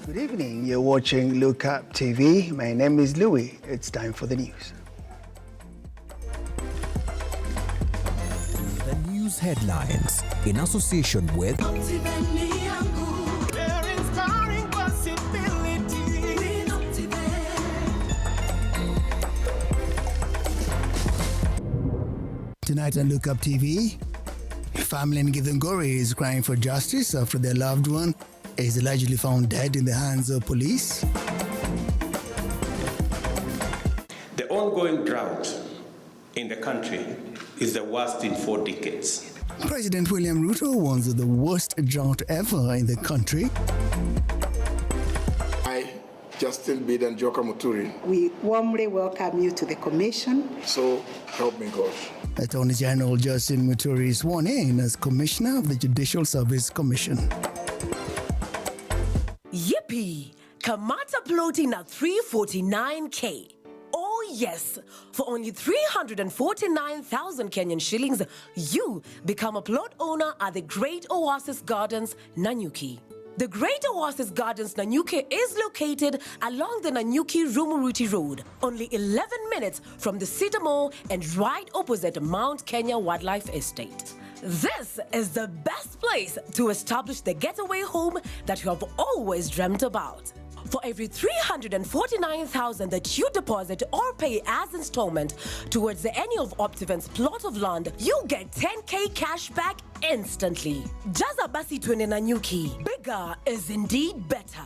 Good evening. You're watching Lookup TV. My name is Louis. It's time for the news. The news headlines in association with Tonight on Lookup TV, family in Githunguri is crying for justice after their loved one is allegedly found dead in the hands of police. The ongoing drought in the country is the worst in 4 decades. President William Ruto warns of the worst drought ever in the country. I, Justin Bid and Joka Muturi. We warmly welcome you to the commission. So help me God. Attorney General Justin Muturi is sworn in as Commissioner of the Judicial Service Commission. Yippee! Kamata floating at 349K. Oh yes, for only 349,000 Kenyan shillings, you become a plot owner at the Great Oasis Gardens, Nanyuki. The Great Oasis Gardens, Nanyuki is located along the Nanyuki-Rumuruti Road, only 11 minutes from the Cedar Mall and right opposite Mount Kenya Wildlife Estate. This is the best place to establish the getaway home that you have always dreamt about. For every 349,000 that you deposit or pay as installment towards any of Optivent's plot of land, you get 10K cash back instantly. Jaza basi twende Nanyuki. Bigger is indeed better.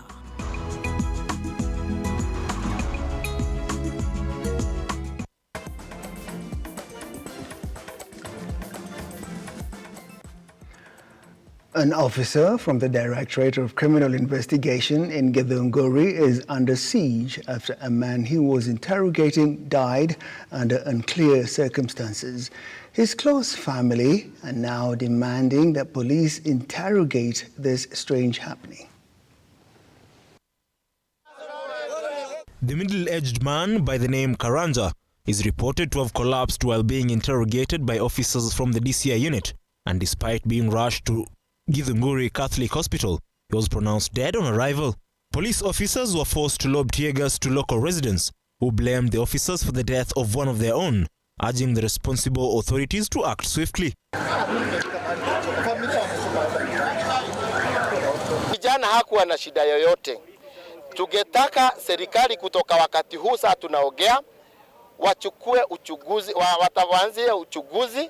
An officer from the Directorate of Criminal Investigation in Githunguri is under siege after a man he was interrogating died under unclear circumstances. His close family are now demanding that police interrogate this strange happening. The middle-aged man by the name Karanja is reported to have collapsed while being interrogated by officers from the DCI unit, and despite being rushed to Githunguri Catholic Hospital, he was pronounced dead on arrival. Police officers were forced to lob tear gas to local residents, who blamed the officers for the death of one of their own, urging the responsible authorities to act swiftly. Kijana hakuwa na shida yoyote. Tungetaka serikali kutoka wakati huu sasa tunaongea wachukue uchunguzi, wataanzie uchunguzi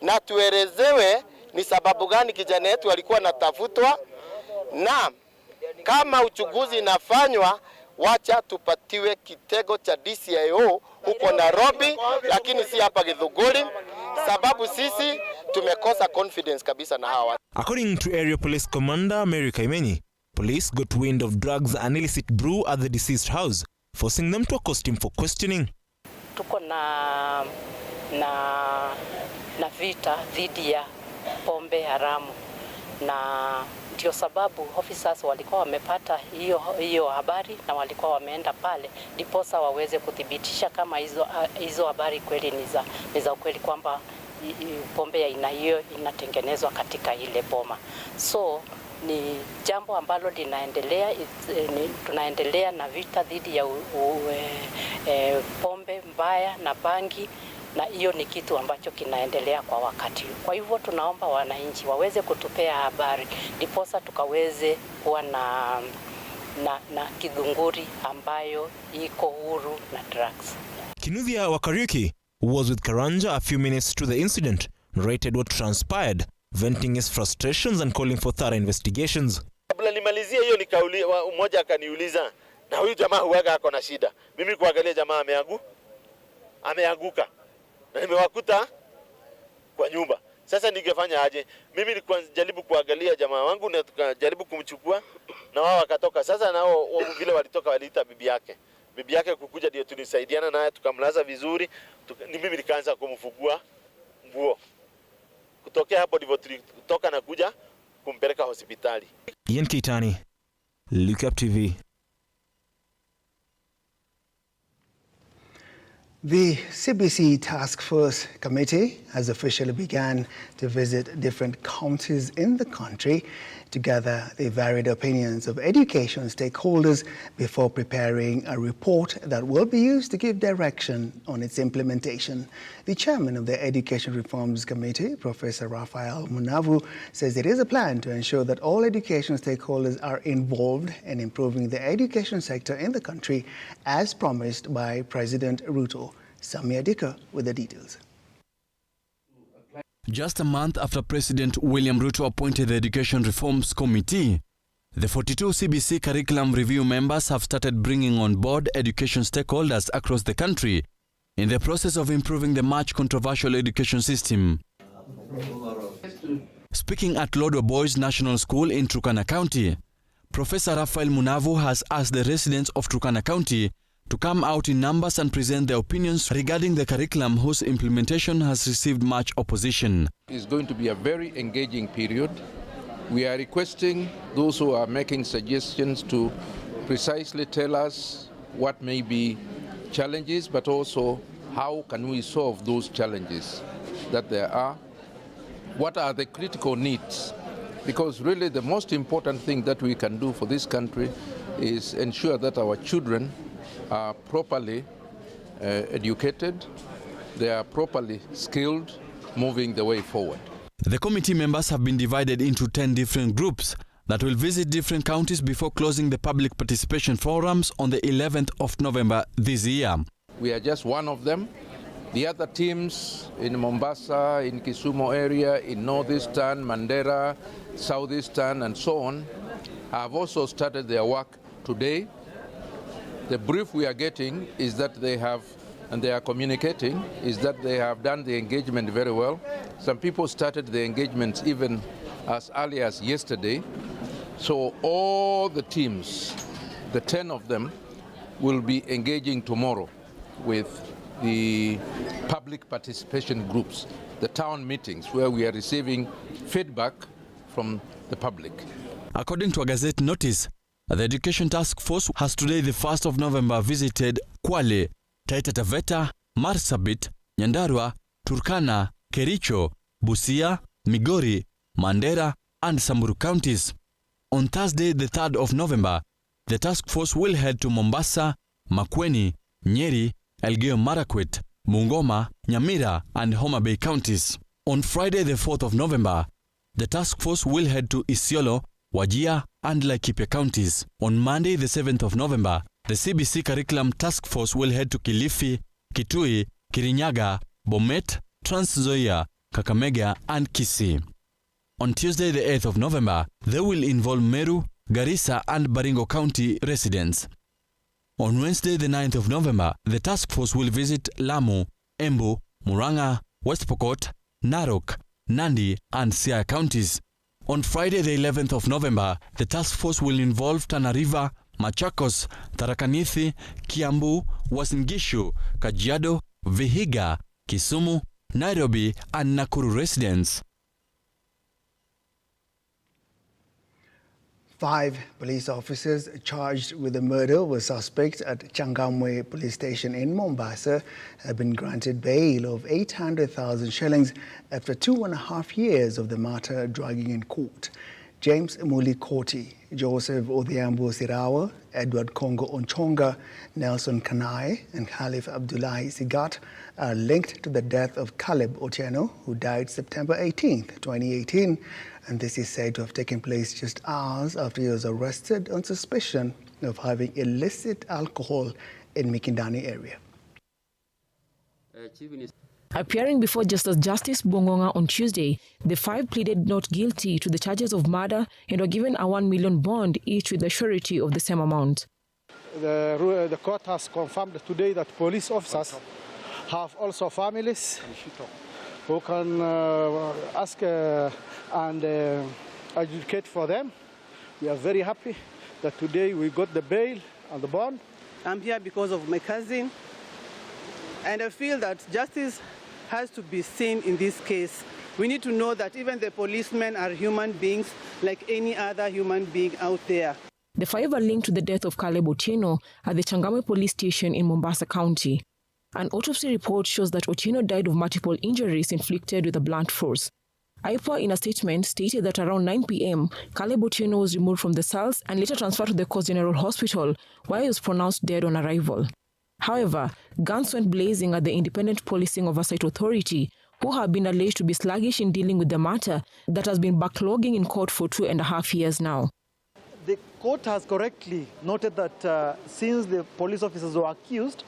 na tuelezewe ni sababu gani kijana yetu alikuwa anatafutwa, na kama uchunguzi inafanywa wacha tupatiwe kitego cha DCIO huko Nairobi, lakini si hapa Githunguri, sababu sisi tumekosa confidence kabisa na hawa. According to Area Police Commander Mary Kaimeni, police got wind of drugs and illicit brew at the deceased house, forcing them to accost him for questioning. Tuko na vita dhidi ya pombe haramu, na ndio sababu officers walikuwa wamepata hiyo habari na walikuwa wameenda pale diposa waweze kudhibitisha kama hizo habari kweli ni za ukweli, kwamba pombe ya aina hiyo inatengenezwa katika ile boma. So ni jambo ambalo linaendelea, tunaendelea na vita dhidi ya pombe mbaya na bangi, na hiyo ni kitu ambacho kinaendelea kwa wakati. Kwa hivyo tunaomba wananchi waweze kutupea habari ndiposa tukaweze kuwa na Githunguri ambayo iko huru na drugs. Kinuthia Wakariuki, who was with Karanja a few minutes to the incident, narrated what transpired, venting his frustrations and calling for thorough investigations. Kabla nimalizie hiyo nikauli mmoja akaniuliza, na huyu jamaa huaga ako na shida. Mimi kuangalia jamaa ameanguka. Na nimewakuta kwa nyumba. Sasa ningefanya aje? Mimi nilikuwa jaribu kuangalia jamaa wangu na tukajaribu kumchukua na wao wakatoka. Sasa nao vile walitoka waliita bibi yake. Bibi yake kukuja ndio tunisaidiana naye tukamlaza vizuri. Ni mimi nikaanza kumfugua nguo. Kutokea hapo ndivyo tulitoka na kuja kumpeleka hospitali. Ian Keitani, Lookup TV. The CBC Task Force Committee has officially begun to visit different counties in the country to gather the varied opinions of education stakeholders before preparing a report that will be used to give direction on its implementation. The chairman of the Education Reforms Committee, Professor Raphael Munavu, says it is a plan to ensure that all education stakeholders are involved in improving the education sector in the country, as promised by President Ruto. Samia Dika with the details. Just a month after President William Ruto appointed the Education Reforms Committee, the 42 CBC curriculum review members have started bringing on board education stakeholders across the country in the process of improving the much controversial education system. Speaking at Lodwar Boys National School in Turkana County, Professor Raphael Munavu has asked the residents of Turkana County to come out in numbers and present their opinions regarding the curriculum whose implementation has received much opposition. It's going to be a very engaging period. We are requesting those who are making suggestions to precisely tell us what may be challenges, but also how can we solve those challenges that there are. What are the critical needs? Because really the most important thing that we can do for this country is ensure that our children are properly educated, they are properly skilled, moving the way forward. The committee members have been divided into 10 different groups that will visit different counties before closing the public participation forums on the 11th of November this year. We are just one of them. The other teams in Mombasa, in Kisumu area, in Northeastern, Mandera, Southeastern, and so on, have also started their work today. The brief we are getting is that they have, and they are communicating, is that they have done the engagement very well. Some people started the engagements even as early as yesterday. So all the teams, the 10 of them, will be engaging tomorrow with the public participation groups, the town meetings, where we are receiving feedback from the public. According to a Gazette notice, the Education Task Force has today, the 1st of November, visited Kwale, Taita Taveta, Marsabit, Nyandarua, Turkana, Kericho, Busia, Migori, Mandera, and Samburu counties. On Thursday, the 3rd of November, the task force will head to Mombasa, Makueni, Nyeri, Elgeyo Marakwet, Bungoma, Nyamira, and Homa Bay counties. On Friday, the 4th of November, the task force will head to Isiolo, Wajir, and Laikipia counties. On Monday, the 7th of November, the CBC Curriculum Task Force will head to Kilifi, Kitui, Kirinyaga, Bomet, Trans Nzoia, Kakamega, and Kisii. On Tuesday, the 8th of November, they will involve Meru, Garissa, and Baringo County residents. On Wednesday, the 9th of November, the task force will visit Lamu, Embu, Murang'a, West Pokot, Narok, Nandi, and Siaya counties. On Friday, the 11th of November, the task force will involve Tana River, Machakos, Tharaka Nithi, Kiambu, Uasin Gishu, Kajiado, Vihiga, Kisumu, Nairobi, and Nakuru residents. 5 police officers charged with the murder of a suspect at Changamwe police station in Mombasa have been granted bail of 800,000 shillings after 2.5 years of the matter dragging in court. James Muli Koti, Joseph Odhiambo Sirawa, Edward Kongo Onchonga, Nelson Kanai, and Khalif Abdullahi Sigat are linked to the death of Caleb Otieno, who died September 18, 2018. And this is said to have taken place just hours after he was arrested on suspicion of having illicit alcohol in Mikindani area. Appearing before Justice Bongonga on Tuesday, the 5 pleaded not guilty to the charges of murder and were given a 1 million bond, each with a surety of the same amount. The court has confirmed today that police officers have also families who can ask and advocate for them. We are very happy that today we got the bail and the bond. I'm here because of my cousin, and I feel that justice has to be seen in this case. We need to know that even the policemen are human beings like any other human being out there. The 5 are linked to the death of Caleb Otieno at the Changamwe police station in Mombasa County. An autopsy report shows that Otieno died of multiple injuries inflicted with a blunt force. IPOA, in a statement, stated that around 9 p.m., Caleb Otieno was removed from the cells and later transferred to the Coast General Hospital, where he was pronounced dead on arrival. However, guns went blazing at the Independent Policing Oversight Authority, who have been alleged to be sluggish in dealing with the matter that has been backlogging in court for 2.5 years now. The court has correctly noted that since the police officers were accused,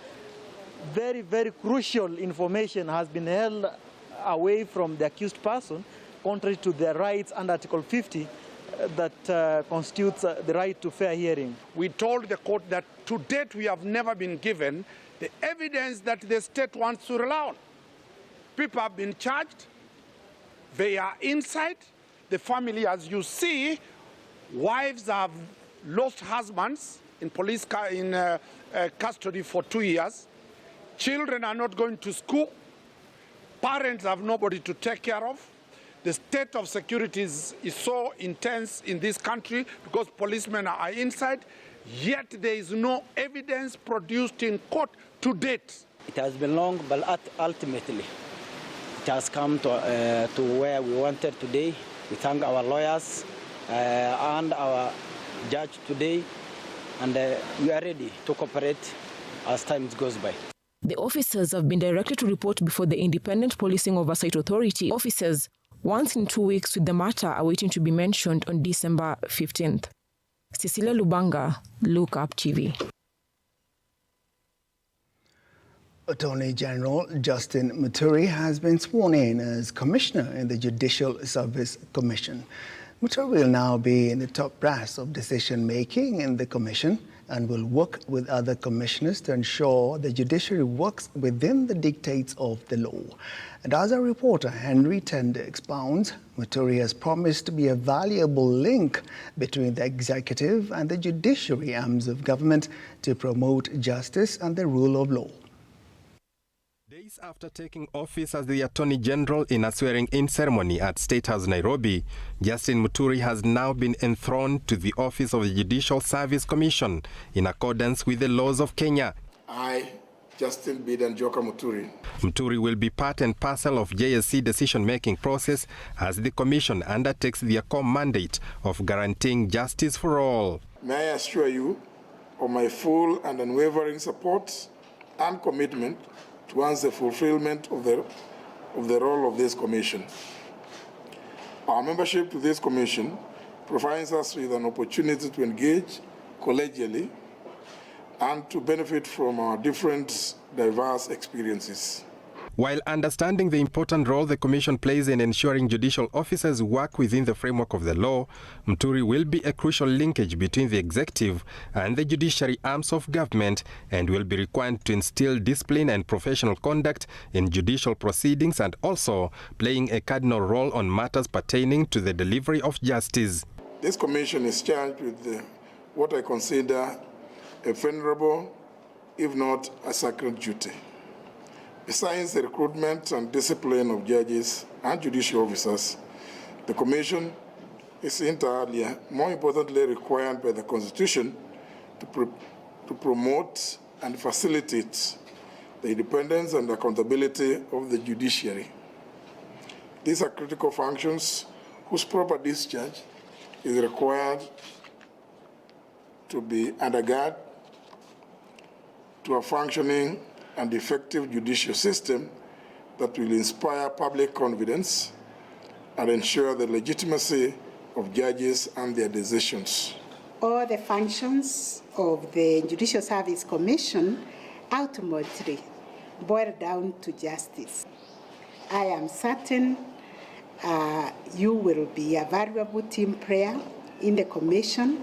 very, very crucial information has been held away from the accused person, contrary to their rights under Article 50 that constitutes the right to fair hearing. We told the court that to date we have never been given the evidence that the state wants to rely on. People have been charged, they are inside, the family, as you see, wives have lost husbands in police custody for 2 years, children are not going to school, parents have nobody to take care of. The state of security is so intense in this country because policemen are inside, yet there is no evidence produced in court to date. It has been long, but ultimately it has come to where we wanted today. We thank our lawyers and our judge today, and we are ready to cooperate as time goes by. The officers have been directed to report before the Independent Policing Oversight Authority officers once in 2 weeks, with the matter awaiting to be mentioned on December 15th. Cecilia Lubanga, Lookup TV. Attorney General Justin Muturi has been sworn in as Commissioner in the Judicial Service Commission. Muturi will now be in the top brass of decision-making in the Commission and will work with other commissioners to ensure the judiciary works within the dictates of the law. And as our reporter Henry Tende expounds, Muturi has promised to be a valuable link between the executive and the judiciary arms of government to promote justice and the rule of law. Days after taking office as the Attorney General in a swearing-in ceremony at State House, Nairobi, Justin Muturi has now been enthroned to the office of the Judicial Service Commission in accordance with the laws of Kenya. I, Justin Bidan Joka Muturi. Muturi will be part and parcel of JSC decision-making process as the Commission undertakes their core mandate of guaranteeing justice for all. May I assure you of my full and unwavering support and commitment towards the fulfillment of the role of this commission. Our membership to this commission provides us with an opportunity to engage collegially and to benefit from our different, diverse experiences. While understanding the important role the Commission plays in ensuring judicial officers work within the framework of the law, Muturi will be a crucial linkage between the executive and the judiciary arms of government and will be required to instill discipline and professional conduct in judicial proceedings and also playing a cardinal role on matters pertaining to the delivery of justice. This commission is charged with what I consider a venerable, if not a sacred duty. Besides the recruitment and discipline of judges and judicial officers, the Commission is entirely, more importantly, required by the Constitution to promote and facilitate the independence and accountability of the judiciary. These are critical functions whose proper discharge is required to be undergirded to a functioning and effective judicial system that will inspire public confidence and ensure the legitimacy of judges and their decisions. All the functions of the Judicial Service Commission ultimately boil down to justice. I am certain you will be a valuable team player in the Commission,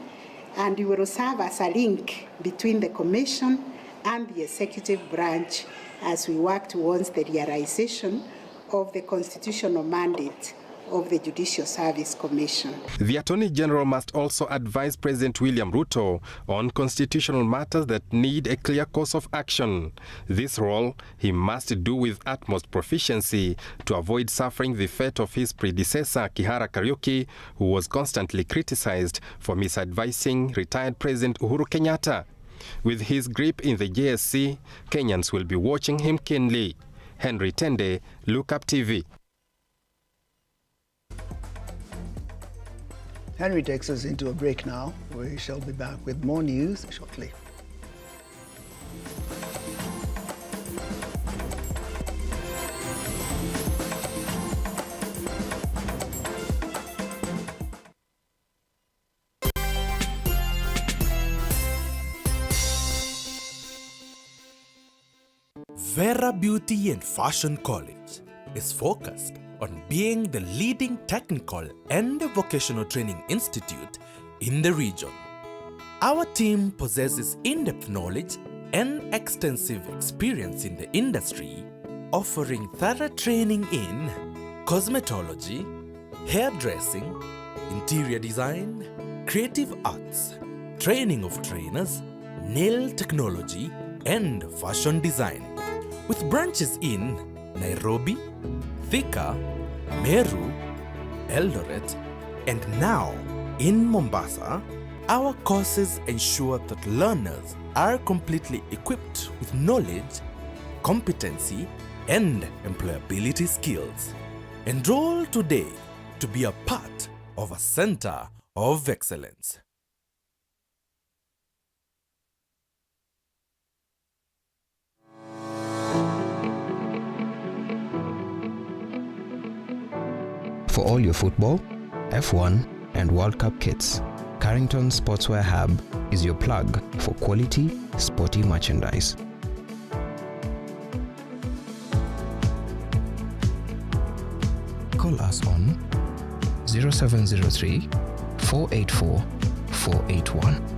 and you will serve as a link between the Commission and the executive branch as we work towards the realization of the constitutional mandate of the Judicial Service Commission. The Attorney General must also advise President William Ruto on constitutional matters that need a clear course of action. This role he must do with utmost proficiency to avoid suffering the fate of his predecessor, Kihara Kariuki, who was constantly criticized for misadvising retired President Uhuru Kenyatta. With his grip in the JSC, Kenyans will be watching him keenly. Henry Tende, Lookuptv. Henry takes us into a break now. We shall be back with more news shortly. Vera Beauty and Fashion College is focused on being the leading technical and vocational training institute in the region. Our team possesses in-depth knowledge and extensive experience in the industry, offering thorough training in cosmetology, hairdressing, interior design, creative arts, training of trainers, nail technology, and fashion design, with branches in Nairobi, Thika, Meru, Eldoret, and now in Mombasa. Our courses ensure that learners are completely equipped with knowledge, competency, and employability skills. Enroll today to be a part of a center of excellence. For all your football, F1, and World Cup kits, Carrington Sportswear Hub is your plug for quality, sporty merchandise. Call us on 0703 484 481.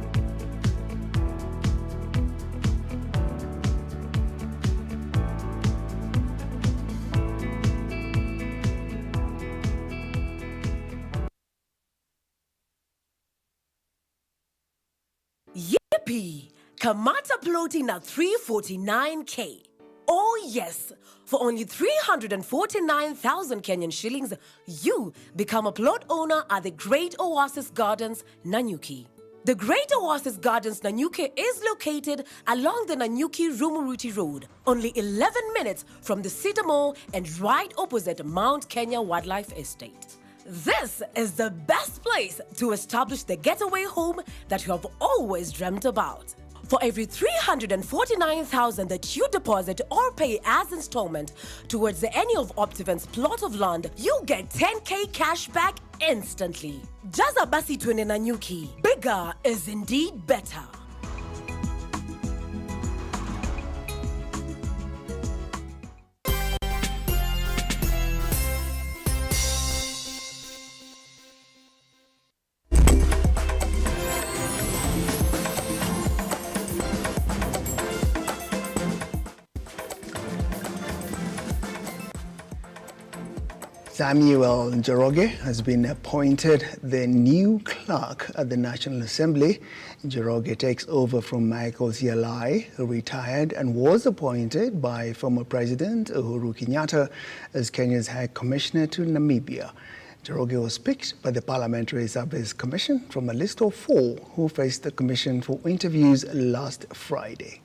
Yippee! Kamata floating at 349K. Oh yes, for only 349,000 Kenyan shillings, you become a plot owner at the Great Oasis Gardens, Nanyuki. The Great Oasis Gardens, Nanyuki is located along the Nanyuki-Rumuruti Road, only 11 minutes from the Cedar Mall and right opposite Mount Kenya Wildlife Estate. This is the best place to establish the getaway home that you have always dreamt about. For every 349,000 that you deposit or pay as installment towards any of Optiven's plot of land, you get 10K cash back instantly. Jaza basi twende Nanyuki. Bigger is indeed better. Samuel Njoroge has been appointed the new clerk at the National Assembly. Njoroge takes over from Michael Zialai, who retired and was appointed by former President Uhuru Kenyatta as Kenya's High Commissioner to Namibia. Njoroge was picked by the Parliamentary Service Commission from a list of 4 who faced the commission for interviews last Friday.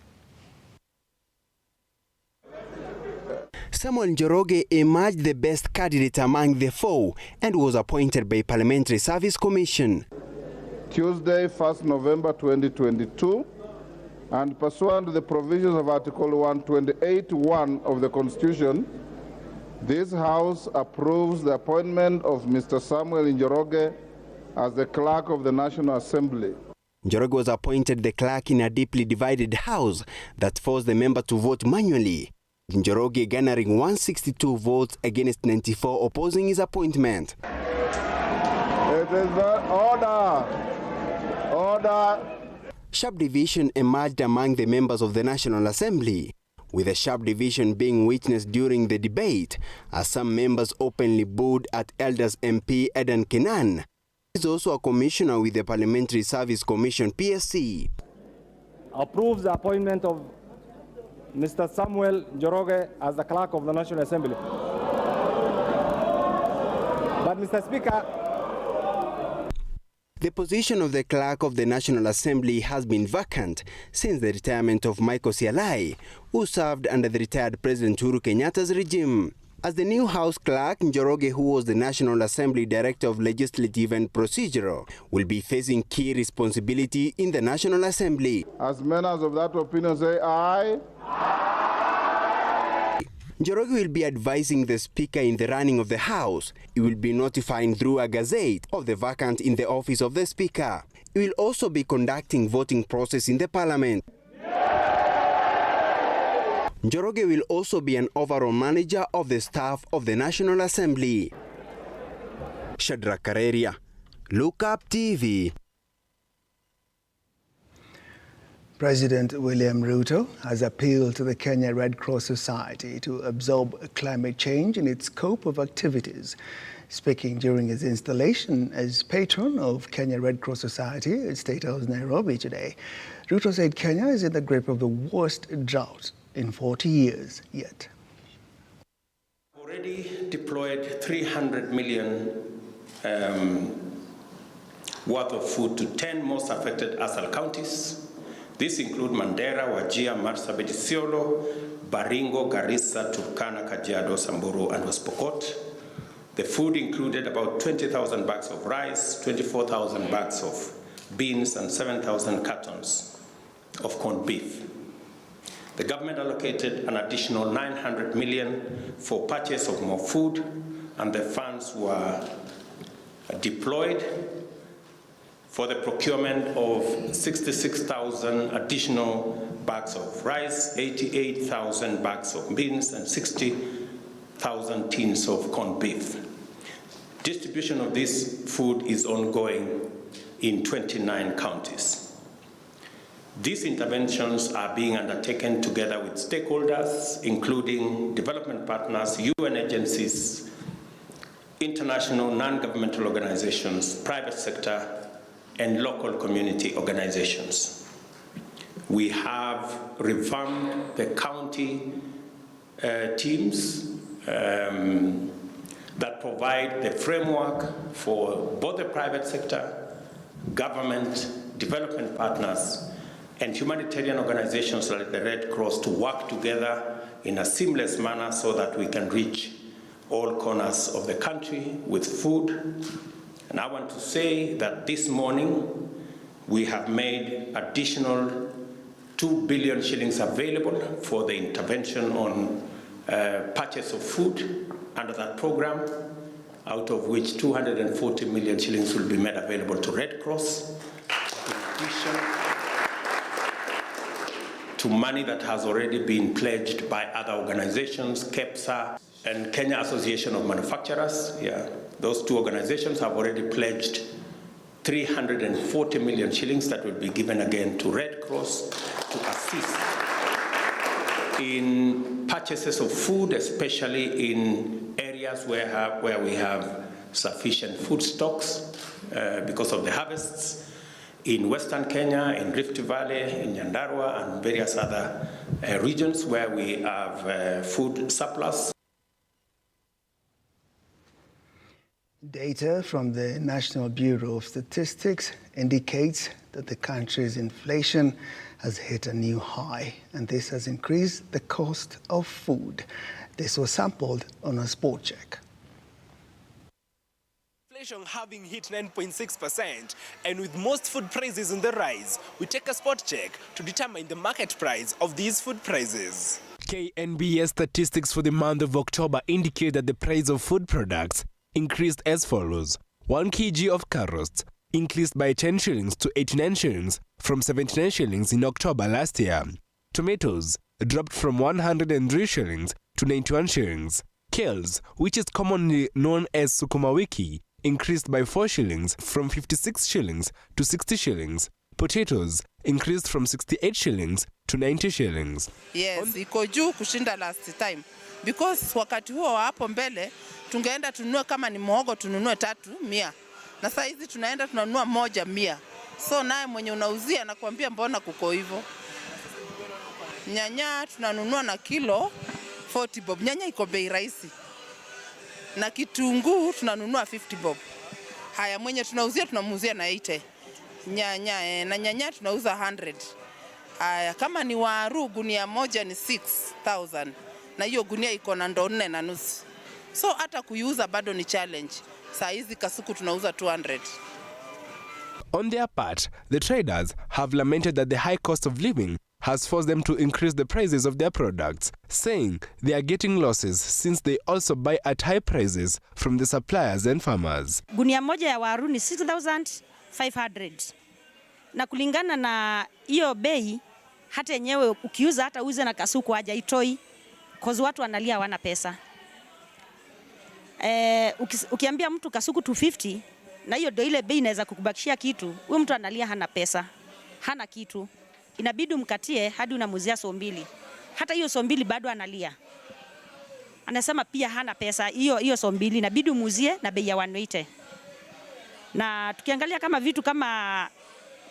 Samuel Njoroge emerged the best candidate among the 4 and was appointed by Parliamentary Service Commission. Tuesday, 1st November 2022, and pursuant to the provisions of Article 128(1) of the Constitution, this House approves the appointment of Mr. Samuel Njoroge as the Clerk of the National Assembly. Njoroge was appointed the clerk in a deeply divided House that forced the member to vote manually. Njoroge garnering 162 votes against 94 opposing his appointment. It is order. Order. Sharp division emerged among the members of the National Assembly, with a sharp division being witnessed during the debate, as some members openly booed at Elders MP Edan Kenan. He is also a commissioner with the Parliamentary Service Commission PSC. Approves the appointment of Mr. Samuel Njoroge as the Clerk of the National Assembly. But Mr. Speaker, The position of the clerk of the National Assembly has been vacant since the retirement of Michael Sialai, who served under the retired President Uhuru Kenyatta's regime. As the new House Clerk, Njoroge, who was the National Assembly Director of Legislative and Procedural, will be facing key responsibility in the National Assembly. As members of that opinion say aye. Njoroge will be advising the Speaker in the running of the House. He will be notifying through a gazette of the vacant in the office of the Speaker. He will also be conducting voting process in the Parliament. Njoroge will also be an overall manager of the staff of the National Assembly. Shadrach Kareria, Lookup TV. President William Ruto has appealed to the Kenya Red Cross Society to absorb climate change in its scope of activities. Speaking during his installation as patron of Kenya Red Cross Society at State House, Nairobi today, Ruto said Kenya is in the grip of the worst drought in 40 years yet. Already deployed 300 million worth of food to 10 most affected ASAL counties. These include Mandera, Wajir, Marsabit, Isiolo, Baringo, Garissa, Turkana, Kajiado, Samburu, and West Pokot. The food included about 20,000 bags of rice, 24,000 bags of beans, and 7,000 cartons of corned beef. The government allocated an additional 900 million for purchase of more food, and the funds were deployed for the procurement of 66,000 additional bags of rice, 88,000 bags of beans, and 60,000 tins of corned beef. Distribution of this food is ongoing in 29 counties. These interventions are being undertaken together with stakeholders, including development partners, UN agencies, international non-governmental organizations, private sector, and local community organizations. We have revamped the county teams that provide the framework for both the private sector, government, development partners, and humanitarian organizations like the Red Cross to work together in a seamless manner so that we can reach all corners of the country with food. And I want to say that this morning we have made additional 2 billion shillings available for the intervention on purchase of food under that program, out of which 240 million shillings will be made available to Red Cross, in addition to money that has already been pledged by other organizations, KEPSA and Kenya Association of Manufacturers. Yeah, those two organizations have already pledged 340 million shillings that will be given again to Red Cross to assist in purchases of food, especially in areas where we have sufficient food stocks because of the harvests, in Western Kenya, in Rift Valley, in Nyandarua, and various other regions where we have food surplus. Data from the National Bureau of Statistics indicates that the country's inflation has hit a new high, and this has increased the cost of food. This was sampled on a spot check. Inflation having hit 9.6%, and with most food prices on the rise, we take a spot check to determine the market price of these food prices. KNBS statistics for the month of October indicate that the price of food products increased as follows. 1 kg of carrots increased by 10 shillings to 89 shillings from 79 shillings in October last year. Tomatoes dropped from 103 shillings to 91 shillings. Kales, which is commonly known as sukuma wiki, increased by 4 shillings from 56 shillings to 60 shillings. Potatoes increased from 68 shillings to 90 shillings. Yes, iko juu kushinda last time because wakati huo hapo mbele tungeenda tununue kama ni muhogo tununue 300 na sasa hizi tunaenda tunanunua 100. So naye mwenye unauzia anakuambia mbona kuko hivyo. Nyanya tunanunua na kilo 40 bob. Nyanya iko bei rahisi. Na kitunguu tunanunua 50 bob. Haya, mwenye tunauzia tunamuuzia na 80. Nyanya na nyanya tunauza 100. Haya, kama ni waru gunia moja ni 6,000. Na hiyo gunia iko na ndoo 4 na nusu. So hata kuiuza bado ni challenge. Saa hizi kasuku tunauza 200. On their part, the traders have lamented that the high cost of living has forced them to increase the prices of their products, saying they are getting losses since they also buy at high prices from the suppliers and farmers. Gunia moja ya waru ni 6,500. Na kulingana na hiyo bei, hata yenyewe ukiuza hata uze na kasuku haja itoi, cause watu wanalia hawana pesa. Ukiambia mtu kasuku 250, na hiyo ndio ile bei inaweza kukubakishia kitu, huyo mtu analia hana pesa, hana kitu. Inabidi umkatie hadi unamuzia so mbili. Hata hiyo so mbili bado analia. Anasema pia hana pesa, hiyo so mbili inabidi umuzie na bei ya 180. Na tukiangalia kama vitu kama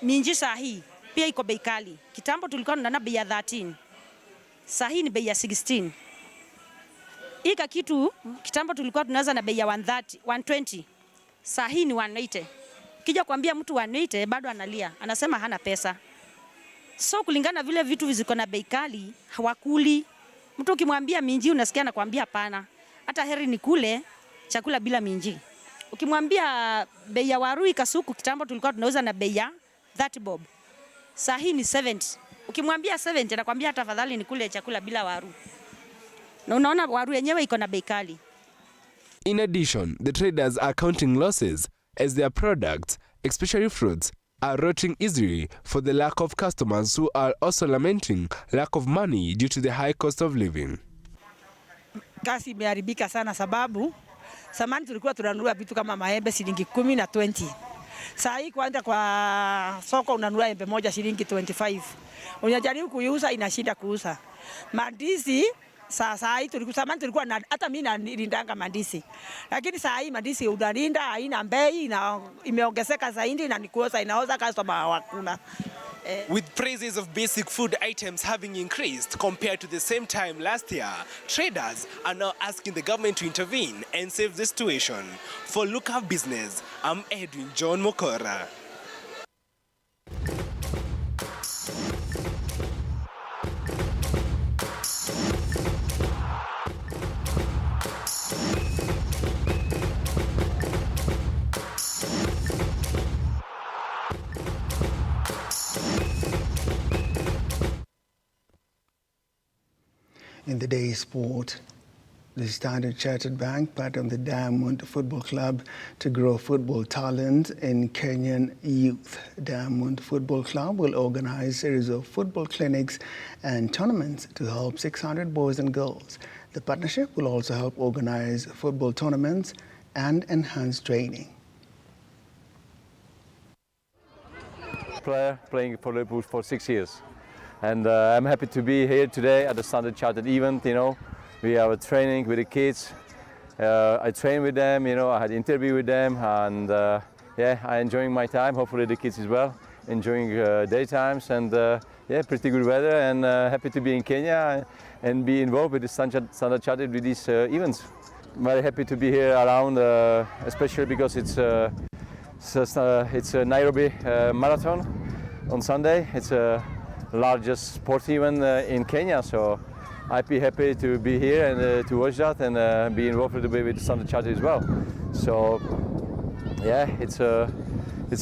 minji saa hii pia iko bei kali. Kitambo tulikuwa tunanunua bei ya 13. Saa hii ni bei ya 16. Ika kitu kitambo tulikuwa tunauza na bei ya 130, 120. Saa hii ni 180. Kija kuambia mtu 180 bado analia, anasema hana pesa. So kulingana vile vitu viziko na bei kali, hawakuli. Mtu ukimwambia minji unasikia anakuambia hapana. Hata heri ni kule chakula bila minji. Ukimwambia bei ya waru kasuku kitambo tulikuwa tunauza na bei ya 30 bob. Saa hii ni 70. Ukimwambia 70 anakuambia hata afadhali ni kule chakula bila waru. Na unaona waru yenyewe iko na bei kali. In addition, the traders are counting losses as their products, especially fruits, are rotting easily for the lack of customers who are also lamenting lack of money due to the high cost of living. Kasi imeharibika sana sababu zamani tulikuwa tunanunua vitu kama maembe shilingi 10 na 20. Saa hii kwenda kwa soko unanunua embe moja shilingi 25. Unajaribu kuiuza inashinda kuuza. Mandizi saa hii tulikuwa na hata mimi nalindanga mandizi. Lakini saa hii mandizi unalinda haina bei na imeongezeka zaidi na nikuoza inaoza customer hakuna. With prices of basic food items having increased compared to the same time last year, traders are now asking the government to intervene and save the situation. For Lookup Business, I'm Edwin John Mokora. In the day's sport, the Standard Chartered Bank partnered with the Diamond Football Club to grow football talent in Kenyan youth. Diamond Football Club will organize a series of football clinics and tournaments to help 600 boys and girls. The partnership will also help organize football tournaments and enhance training. Player playing for Liverpool for 6 years. And I'm happy to be here today at the Standard Chartered event. You know, we have a training with the kids. I train with them. You know, I had an interview with them, and yeah, I'm enjoying my time. Hopefully, the kids as well enjoying daytimes, and yeah, pretty good weather. And happy to be in Kenya and be involved with the Standard Chartered with these events. Very happy to be here around, especially because it's a Nairobi marathon on Sunday. It's a largest sport event in Kenya, so I'd be happy to be here and to watch that and be involved with the Standard Chartered as well. So yeah, it's a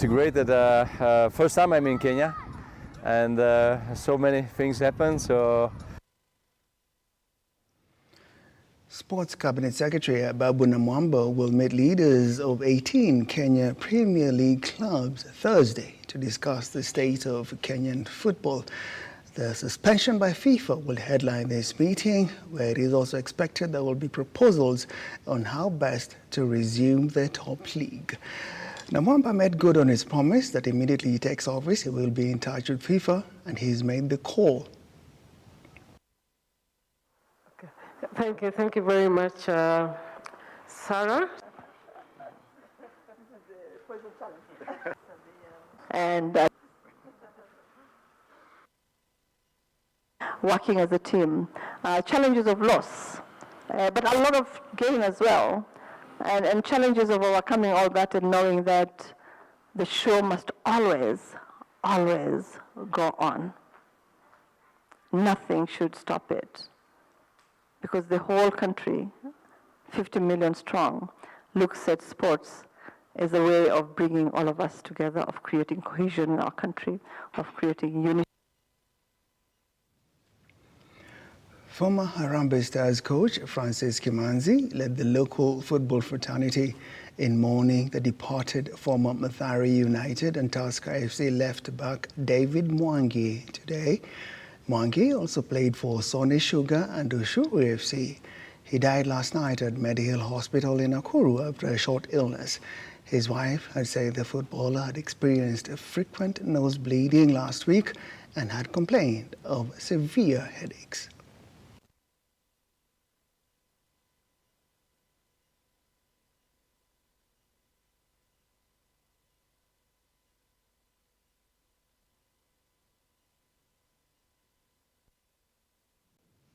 great that first time I'm in Kenya, and so many things happen. So Sports Cabinet Secretary Babu Namwamba will meet leaders of 18 Kenya Premier League clubs Thursday to discuss the state of Kenyan football. The suspension by FIFA will headline this meeting, where it is also expected there will be proposals on how best to resume the top league. Namwamba made good on his promise that immediately he takes office, he will be in touch with FIFA, and he's made the call. Thank you very much, Sarah. And working as a team, challenges of loss, but a lot of gain as well. and challenges of overcoming all that and knowing that the show must always, always go on. Nothing should stop it, because the whole country, 50 million strong, looks at sports as a way of bringing all of us together, of creating cohesion in our country, of creating unity. Former Harambee Stars coach Francis Kimanzi led the local football fraternity in mourning the departed former Mathare United and Tusker FC left-back David Mwangi today. Mwangi also played for Sony Sugar and Ushuru FC. He died last night at Medihill Hospital in Nakuru after a short illness. His wife had said the footballer had experienced a frequent nose bleeding last week and had complained of severe headaches.